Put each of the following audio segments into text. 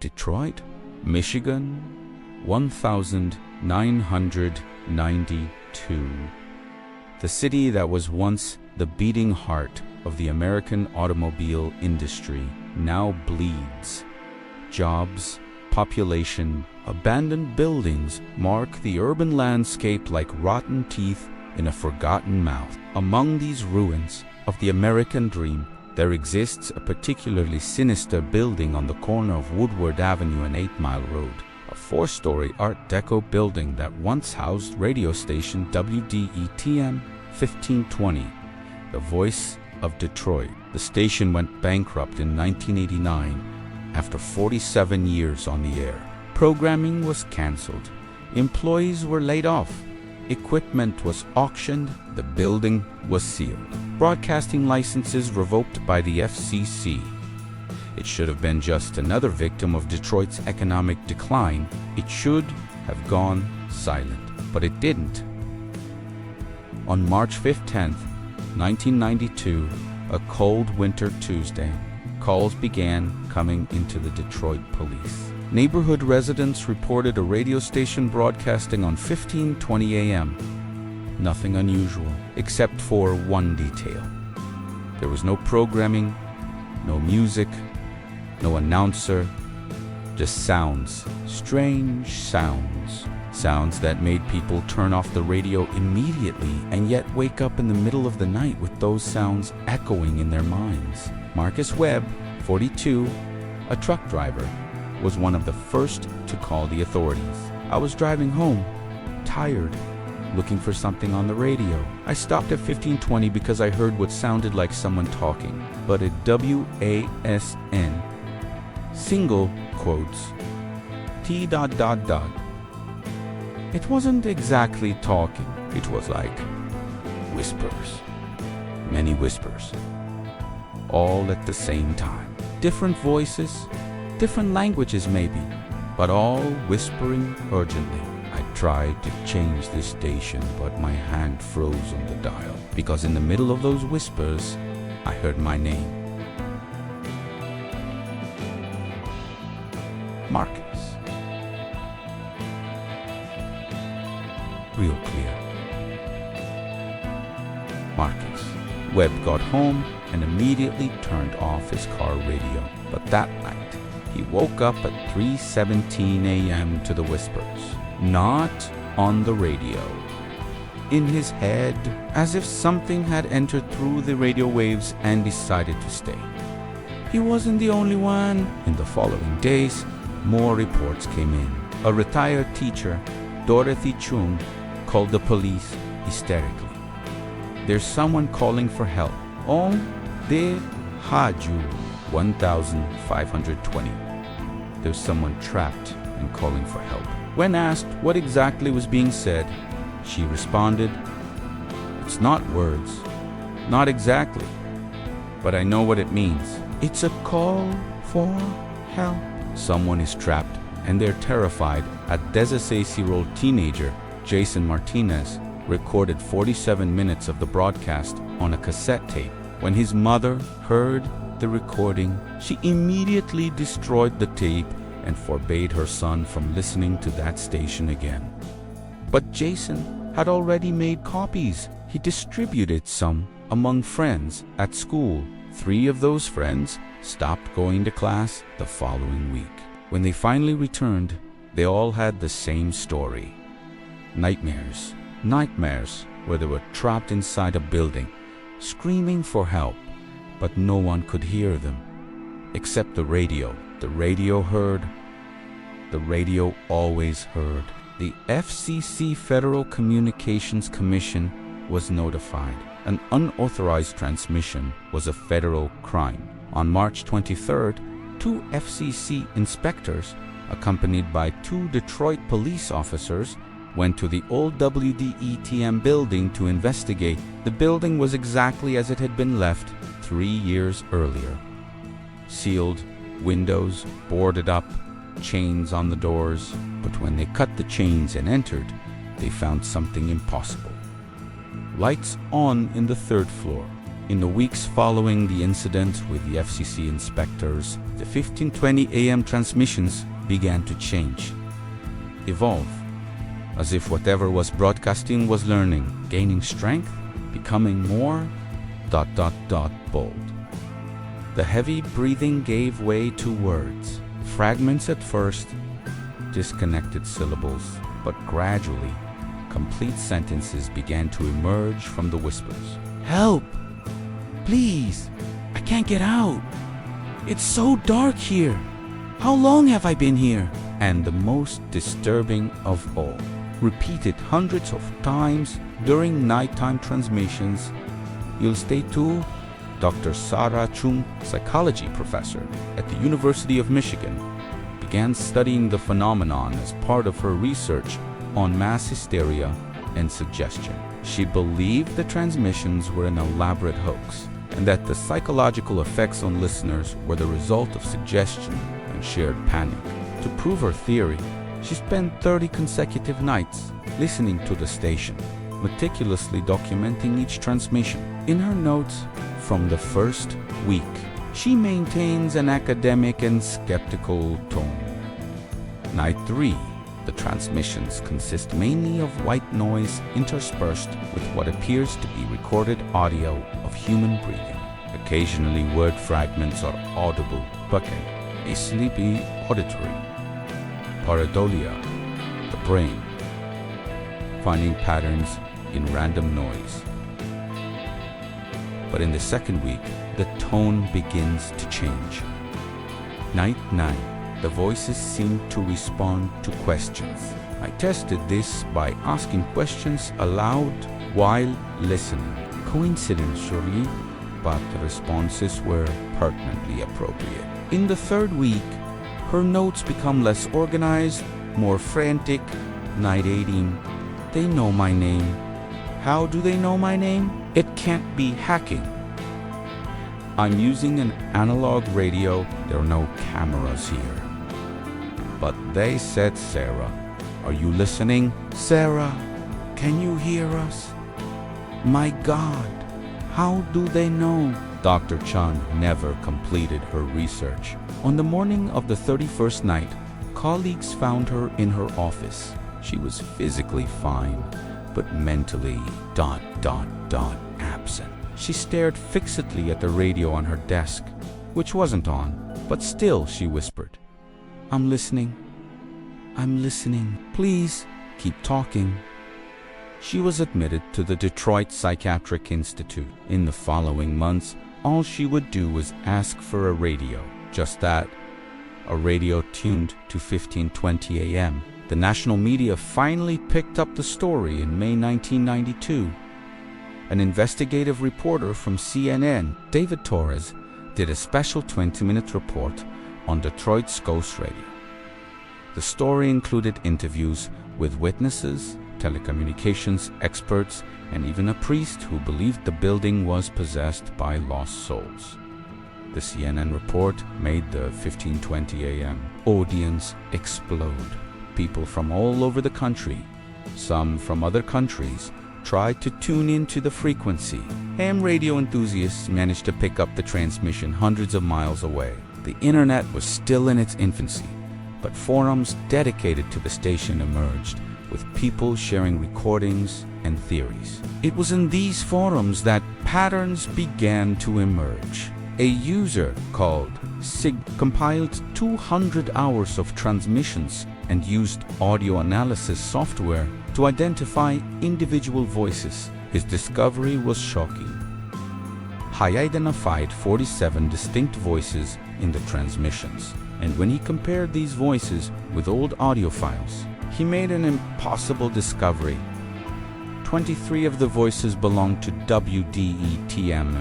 Detroit, Michigan, 1992. The city that was once the beating heart of the American automobile industry now bleeds. Jobs, population, abandoned buildings mark the urban landscape like rotten teeth in a forgotten mouth. Among these ruins of the American dream, there exists a particularly sinister building on the corner of Woodward Avenue and 8 Mile Road, a 4-story Art Deco building that once housed radio station WDETM 1520, the voice of Detroit. The station went bankrupt in 1989 after 47 years on the air. Programming was canceled, employees were laid off, equipment was auctioned, the building was sealed, broadcasting licenses revoked by the FCC. It should have been just another victim of Detroit's economic decline. It should have gone silent, but it didn't. On March 10th, 1992, a cold winter Tuesday, calls began coming into the Detroit police. Neighborhood residents reported a radio station broadcasting on 1520 a.m. Nothing unusual, except for one detail. There was no programming, no music, no announcer, just sounds, strange sounds. Sounds that made people turn off the radio immediately and yet wake up in the middle of the night with those sounds echoing in their minds. Marcus Webb, 42, a truck driver, was one of the first to call the authorities. I was driving home, tired, looking for something on the radio. I stopped at 1520 because I heard what sounded like someone talking, but a WASN, single quotes, T. It wasn't exactly talking. It was like whispers, many whispers, all at the same time. Different voices, different languages maybe, but all whispering urgently. I tried to change the station, but my hand froze on the dial, because in the middle of those whispers, I heard my name. Marcus. Real clear. Marcus. Webb got home and immediately turned off his car radio. But that night, he woke up at 3:17 a.m. to the whispers. Not on the radio. In his head, as if something had entered through the radio waves and decided to stay. He wasn't the only one. In the following days, more reports came in. A retired teacher, Dorothy Chung, called the police hysterically. There's someone calling for help. On the Haju 1520. There's someone trapped and calling for help. When asked what exactly was being said, she responded, "It's not words, not exactly, but I know what it means. It's a call for help." Someone is trapped and they're terrified. A 16-year-old teenager, Jason Martinez, recorded 47 minutes of the broadcast on a cassette tape. When his mother heard the recording, she immediately destroyed the tape and forbade her son from listening to that station again. But Jason had already made copies. He distributed some among friends at school. 3 of those friends stopped going to class the following week. When they finally returned, they all had the same story. Nightmares. Nightmares where they were trapped inside a building, screaming for help, but no one could hear them, except the radio. The radio heard. The radio always heard. The FCC, Federal Communications Commission, was notified. An unauthorized transmission was a federal crime. On March 23rd, 2 FCC inspectors, accompanied by 2 Detroit police officers, went to the old WDETM building to investigate. The building was exactly as it had been left 3 years earlier. Sealed, windows boarded up, chains on the doors. But when they cut the chains and entered, they found something impossible. Lights on in the 3rd floor. In the weeks following the incident with the FCC inspectors, the 15:20 a.m. transmissions began to change, evolve, as if whatever was broadcasting was learning, gaining strength, becoming more ... bold. The heavy breathing gave way to words, fragments at first, disconnected syllables, but gradually, complete sentences began to emerge from the whispers. "Help! Please! I can't get out! It's so dark here! How long have I been here?" And the most disturbing of all, repeated hundreds of times during nighttime transmissions. "You'll stay too?" Dr. Sarah Chung, psychology professor at the University of Michigan, began studying the phenomenon as part of her research on mass hysteria and suggestion. She believed the transmissions were an elaborate hoax, and that the psychological effects on listeners were the result of suggestion and shared panic. To prove her theory, she spent 30 consecutive nights listening to the station, meticulously documenting each transmission. In her notes from the first week, she maintains an academic and skeptical tone. Night 3, the transmissions consist mainly of white noise interspersed with what appears to be recorded audio of human breathing. Occasionally, word fragments are audible, bucking, a sleepy auditory. Pareidolia, the brain, finding patterns in random noise. But in the second week, the tone begins to change. Night 9, the voices seem to respond to questions. I tested this by asking questions aloud while listening. Coincidentally, but the responses were pertinently appropriate. In the third week, her notes become less organized, more frantic. Night 18, they know my name. How do they know my name? It can't be hacking. I'm using an analog radio. There are no cameras here. But they said, "Sarah, are you listening? Sarah, can you hear us? My God, how do they know?" Dr. Chan never completed her research. On the morning of the 31st night, colleagues found her in her office. She was physically fine, but mentally ... absent. She stared fixedly at the radio on her desk, which wasn't on, but still she whispered, "I'm listening. I'm listening. Please, keep talking." She was admitted to the Detroit Psychiatric Institute. In the following months, all she would do was ask for a radio. Just that, a radio tuned to 15:20 a.m. The national media finally picked up the story in May 1992. An investigative reporter from CNN, David Torres, did a special 20-minute report on Detroit's ghost radio. The story included interviews with witnesses, telecommunications experts, and even a priest who believed the building was possessed by lost souls. The CNN report made the 15:20 a.m. audience explode. People from all over the country, some from other countries, tried to tune into the frequency. Ham radio enthusiasts managed to pick up the transmission hundreds of miles away. The internet was still in its infancy, but forums dedicated to the station emerged, with people sharing recordings and theories. It was in these forums that patterns began to emerge. A user called Sig compiled 200 hours of transmissions and used audio analysis software to identify individual voices. His discovery was shocking. He identified 47 distinct voices in the transmissions, and when he compared these voices with old audio files, he made an impossible discovery. 23 of the voices belonged to WDETM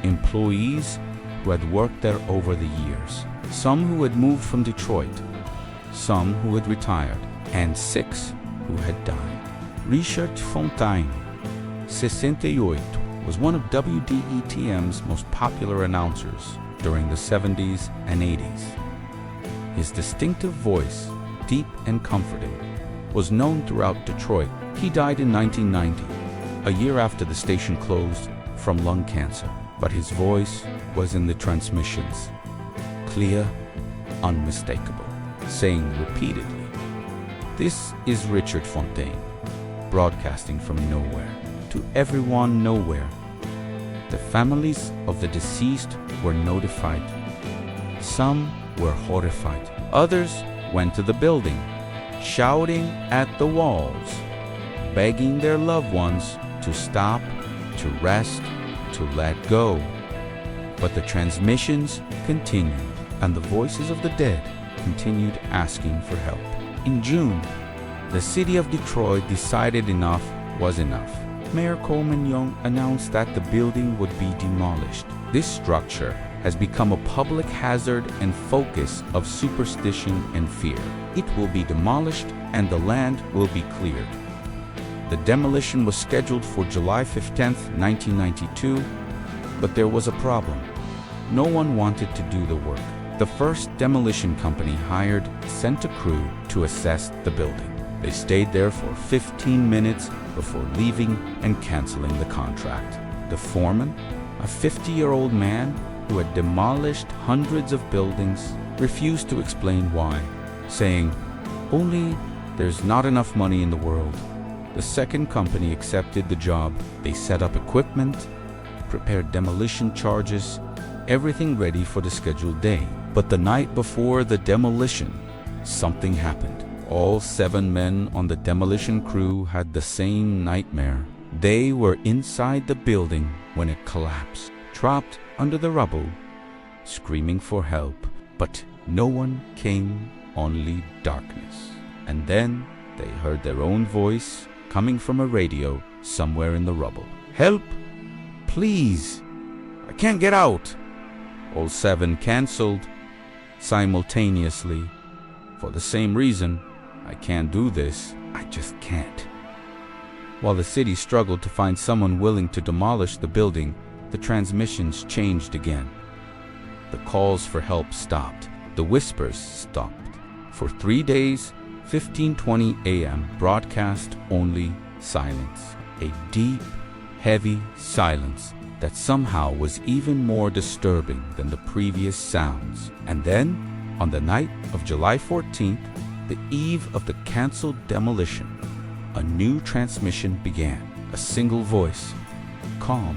employees who had worked there over the years, some who had moved from Detroit, some who had retired, and 6 who had died. Richard Fontaine, 68, was one of WDETM's most popular announcers during the 70s and 80s. His distinctive voice, deep and comforting, was known throughout Detroit. He died in 1990, a year after the station closed from lung cancer, but his voice was in the transmissions. clear, unmistakable, saying repeatedly, "This is Richard Fontaine, broadcasting from nowhere to everyone nowhere." The families of the deceased were notified. Some were horrified. Others went to the building, shouting at the walls, begging their loved ones to stop, to rest, to let go. But the transmissions continued, and the voices of the dead continued asking for help. In June, the city of Detroit decided enough was enough. Mayor Coleman Young announced that the building would be demolished. This structure has become a public hazard and focus of superstition and fear. It will be demolished and the land will be cleared. The demolition was scheduled for July 15, 1992, but there was a problem. No one wanted to do the work. The first demolition company hired sent a crew to assess the building. They stayed there for 15 minutes before leaving and canceling the contract. The foreman, a 50-year-old man who had demolished hundreds of buildings, refused to explain why, saying, "Only there's not enough money in the world." The second company accepted the job. They set up equipment, prepared demolition charges, everything ready for the scheduled day. But the night before the demolition, something happened. All 7 men on the demolition crew had the same nightmare. They were inside the building when it collapsed, trapped under the rubble, screaming for help. But no one came, only darkness. And then they heard their own voice coming from a radio somewhere in the rubble. "Help! Please! I can't get out!" All 7 canceled simultaneously. For the same reason, "I can't do this. I just can't." While the city struggled to find someone willing to demolish the building, the transmissions changed again. The calls for help stopped. The whispers stopped. For 3 days, 15:20 a.m., broadcast only silence. A deep, heavy silence that somehow was even more disturbing than the previous sounds. And then, on the night of July 14th, the eve of the canceled demolition, a new transmission began. A single voice, calm,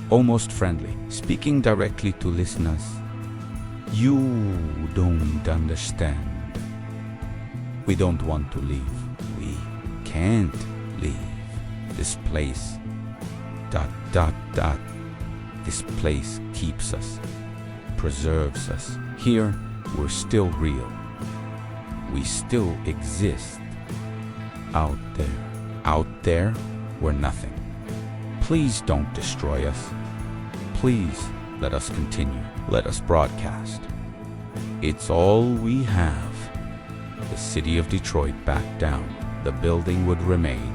almost friendly, speaking directly to listeners. "You don't understand. We don't want to leave. We can't leave. This place, ... This place keeps us, preserves us. Here, we're still real. We still exist. Out there, we're nothing. Please don't destroy us. Please let us continue. Let us broadcast. It's all we have." The city of Detroit backed down. The building would remain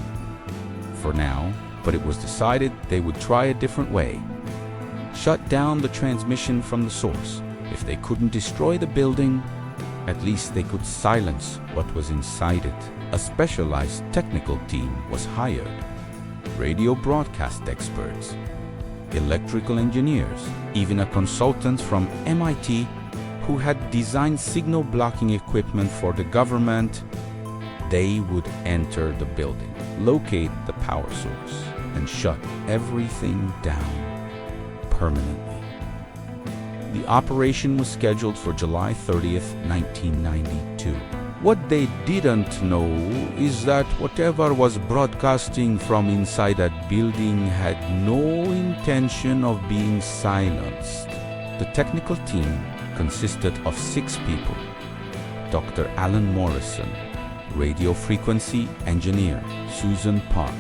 for now, but it was decided they would try a different way. Shut down the transmission from the source. If they couldn't destroy the building, at least they could silence what was inside it. A specialized technical team was hired. Radio broadcast experts, electrical engineers, even a consultant from MIT who had designed signal blocking equipment for the government. They would enter the building, locate the power source, and shut everything down permanently. The operation was scheduled for July 30th, 1992. What they didn't know is that whatever was broadcasting from inside that building had no intention of being silenced. The technical team consisted of 6 people. Dr. Alan Morrison, radio frequency engineer; Susan Park,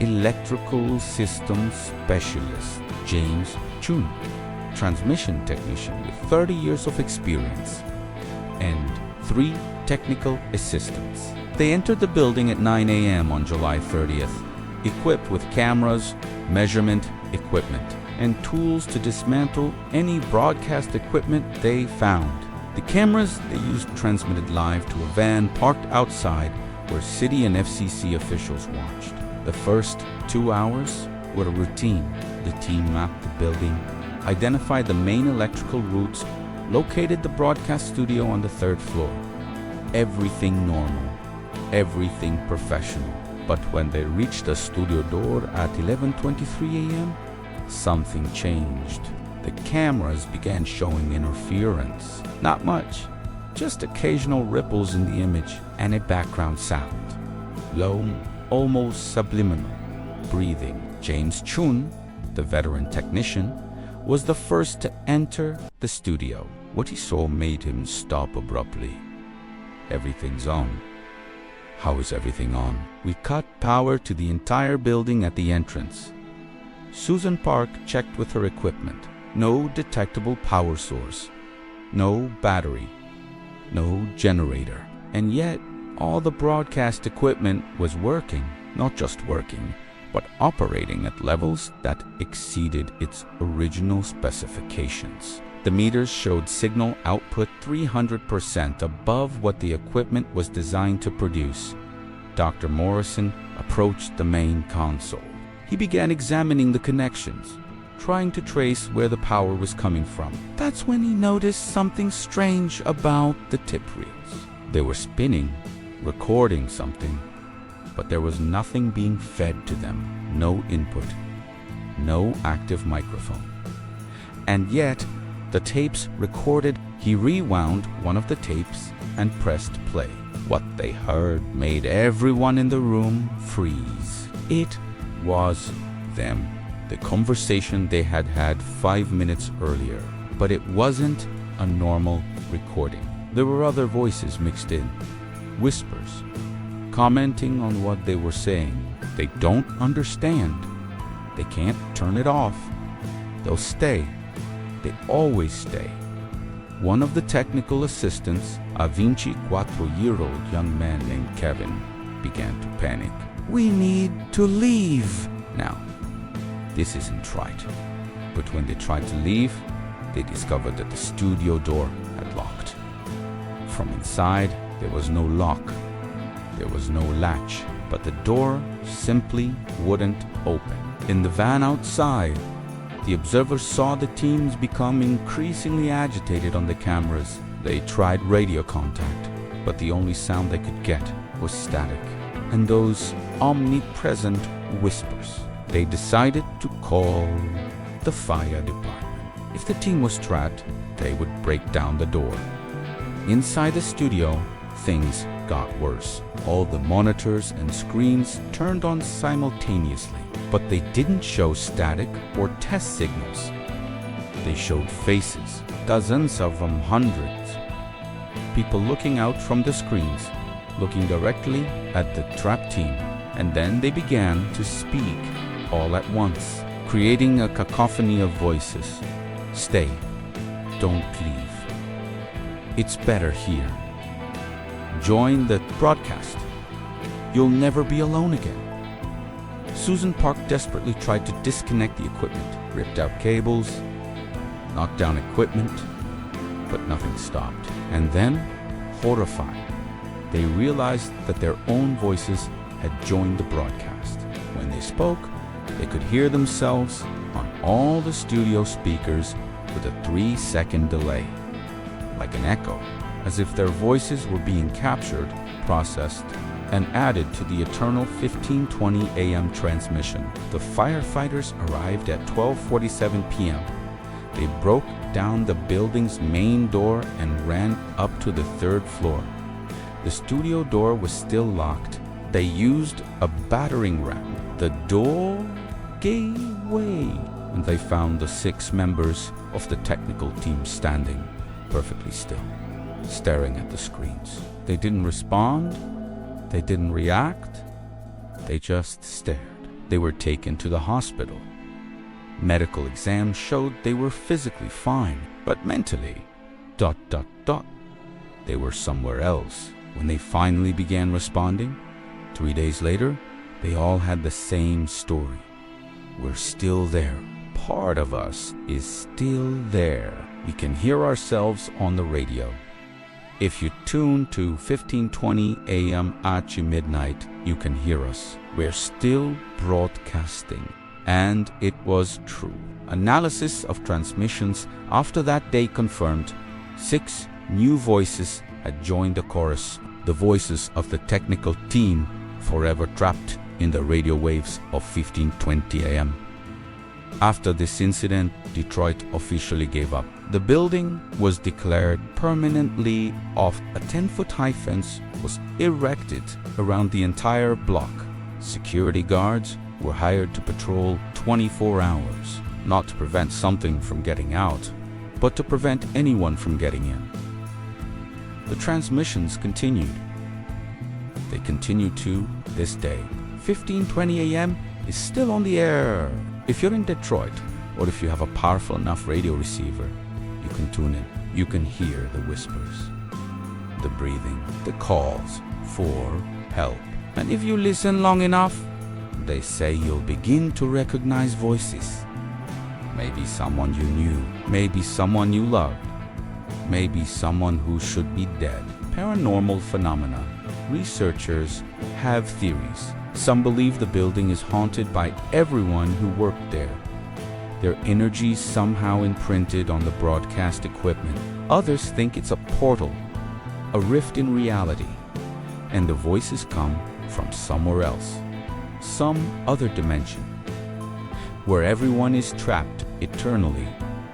electrical systems specialist; James Chun, transmission technician with 30 years of experience; and 3 technical assistants. They entered the building at 9 a.m. on July 30th, equipped with cameras, measurement equipment, and tools to dismantle any broadcast equipment they found. The cameras they used transmitted live to a van parked outside where city and FCC officials watched. The first 2 hours were a routine. The team mapped the building, identified the main electrical routes located the broadcast studio on the third floor. Everything normal, everything professional. But when they reached the studio door at 11:23 a.m., something changed. The cameras began showing interference. Not much, just occasional ripples in the image and a background sound. Low, almost subliminal, breathing. James Chun, the veteran technician, was the first to enter the studio. What he saw made him stop abruptly. Everything's on. How is everything on? We cut power to the entire building at the entrance. Susan Park checked with her equipment. No detectable power source. No battery. No generator. And yet, all the broadcast equipment was working. Not just working, but operating at levels that exceeded its original specifications. The meters showed signal output 300% above what the equipment was designed to produce. Dr. Morrison approached the main console. He began examining the connections, trying to trace where the power was coming from. That's when he noticed something strange about the tip reels. They were spinning, recording something, but there was nothing being fed to them. No input, no active microphone. And yet, the tapes recorded. He rewound one of the tapes and pressed play. What they heard made everyone in the room freeze. It was them. The conversation they had had 5 minutes earlier. But it wasn't a normal recording. There were other voices mixed in. Whispers, commenting on what they were saying. They don't understand. They can't turn it off. They'll stay. They always stay. One of the technical assistants, a 24-year-old young man named Kevin, began to panic. We need to leave now. This isn't right. But when they tried to leave, they discovered that the studio door had locked. From inside, there was no lock. There was no latch, but the door simply wouldn't open. In the van outside, the observers saw the teams become increasingly agitated on the cameras. They tried radio contact, but the only sound they could get was static and those omnipresent whispers. They decided to call the fire department. If the team was trapped, they would break down the door. Inside the studio, things got worse. All the monitors and screens turned on simultaneously, but they didn't show static or test signals. They showed faces, dozens of them, hundreds. People looking out from the screens, looking directly at the trapped team, and then they began to speak all at once, creating a cacophony of voices. Stay. Don't leave. It's better here. Join the broadcast. You'll never be alone again. Susan Park desperately tried to disconnect the equipment, ripped out cables, knocked down equipment, but nothing stopped. And then, horrified, they realized that their own voices had joined the broadcast. When they spoke, they could hear themselves on all the studio speakers with a 3-second delay, like an echo, as if their voices were being captured, processed, and added to the eternal 15:20 a.m. transmission. The firefighters arrived at 12:47 p.m. They broke down the building's main door and ran up to the 3rd floor. The studio door was still locked. They used a battering ram. The door gave way, and they found the 6 members of the technical team standing perfectly still, staring at the screens. They didn't respond. They didn't react. They just stared. They were taken to the hospital. Medical exams showed they were physically fine, but mentally, ... they were somewhere else. When they finally began responding, 3 days later, they all had the same story. We're still there. Part of us is still there. We can hear ourselves on the radio. If you tune to 15:20 a.m. at midnight, you can hear us. We're still broadcasting. And it was true. Analysis of transmissions after that day confirmed 6 new voices had joined the chorus, the voices of the technical team forever trapped in the radio waves of 15:20 a.m. After this incident, Detroit officially gave up. The building was declared permanently off. A 10-foot high fence was erected around the entire block. Security guards were hired to patrol 24 hours, not to prevent something from getting out, but to prevent anyone from getting in. The transmissions continued. They continue to this day. 15:20 a.m. is still on the air. If you're in Detroit, or if you have a powerful enough radio receiver, you can tune in. You can hear the whispers, the breathing, the calls for help. And if you listen long enough, they say you'll begin to recognize voices. Maybe someone you knew, maybe someone you loved, maybe someone who should be dead. Paranormal phenomena. Researchers have theories. Some believe the building is haunted by everyone who worked there. Their energy somehow imprinted on the broadcast equipment. Others think it's a portal, a rift in reality, and the voices come from somewhere else, some other dimension, where everyone is trapped eternally,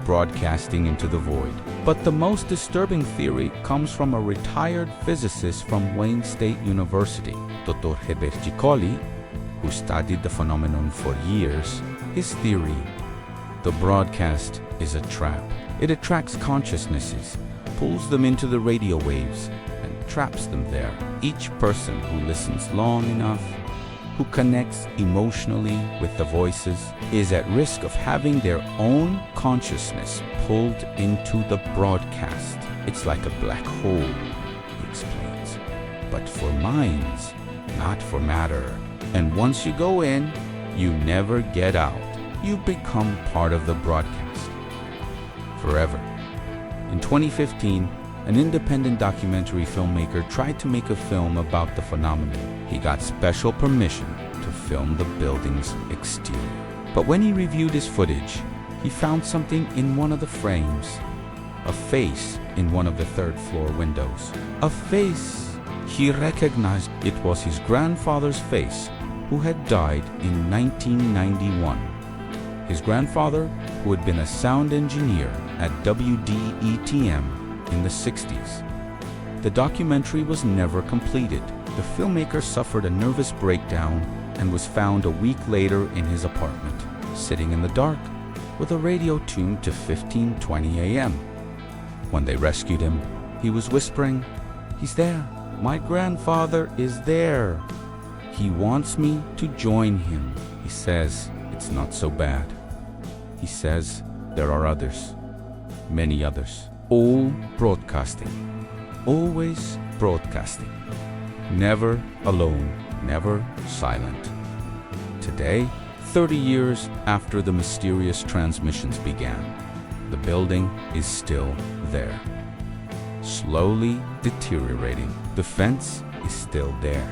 broadcasting into the void. But the most disturbing theory comes from a retired physicist from Wayne State University, Dr. Heber Chicoli, who studied the phenomenon for years. His theory: the broadcast is a trap. It attracts consciousnesses, pulls them into the radio waves, and traps them there. Each person who listens long enough, who connects emotionally with the voices, is at risk of having their own consciousness pulled into the broadcast. It's like a black hole, he explains, but for minds, not for matter. And once you go in, you never get out. You become part of the broadcast forever. In 2015, an independent documentary filmmaker tried to make a film about the phenomenon. He got special permission to film the building's exterior. But when he reviewed his footage, he found something in one of the frames, a face in one of the third-floor windows. A face he recognized. It was his grandfather's face, who had died in 1991. His grandfather, who had been a sound engineer at WDETM in the 60s. The documentary was never completed. The filmmaker suffered a nervous breakdown and was found a week later in his apartment, sitting in the dark with a radio tuned to 15:20 a.m. When they rescued him, he was whispering, "He's there. My grandfather is there. He wants me to join him." He says it's not so bad. He says there are others, many others, all broadcasting, always broadcasting, never alone, never silent. Today, 30 years after the mysterious transmissions began, the building is still there, slowly deteriorating. The fence is still there.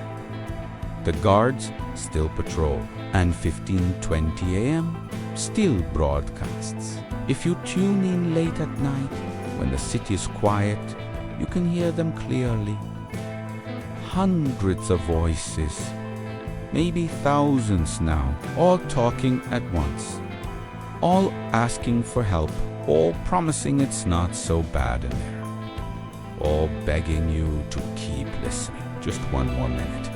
The guards still patrol, and 15:20 a.m. still broadcasts. If you tune in late at night, when the city is quiet, you can hear them clearly. Hundreds of voices, maybe thousands now, all talking at once, all asking for help, all promising it's not so bad in there, all begging you to keep listening. Just one more minute,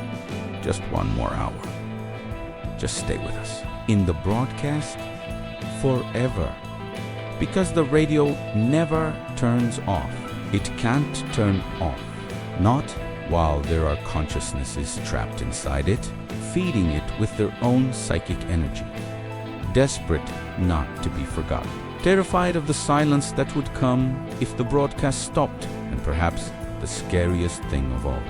just one more hour. Just stay with us. In the broadcast, forever. Because the radio never turns off. It can't turn off. Not while there are consciousnesses trapped inside it, feeding it with their own psychic energy, desperate not to be forgotten, terrified of the silence that would come if the broadcast stopped, and perhaps the scariest thing of all.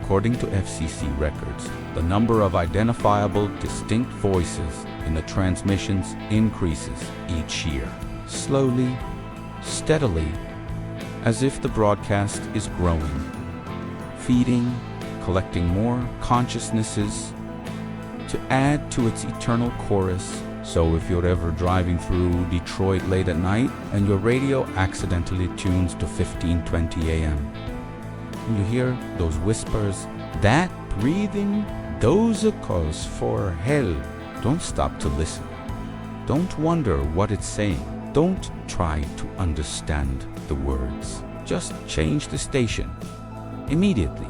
According to FCC records, the number of identifiable, distinct voices in the transmissions increases each year, slowly, steadily, as if the broadcast is growing, feeding, collecting more consciousnesses to add to its eternal chorus, So if you're ever driving through Detroit late at night and your radio accidentally tunes to 15:20 a.m., and you hear those whispers, that breathing, those are cause for hell. Don't stop to listen. Don't wonder what it's saying. Don't try to understand the words. Just change the station immediately.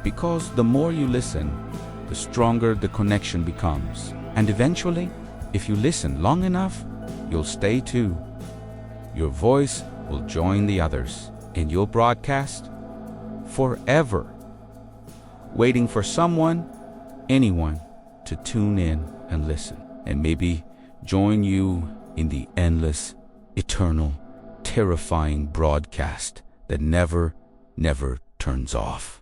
Because the more you listen, the stronger the connection becomes. And eventually, if you listen long enough, you'll stay too. Your voice will join the others, and you'll broadcast forever, waiting for someone, anyone, to tune in and listen, and maybe join you in the endless, eternal, terrifying broadcast that never turns off.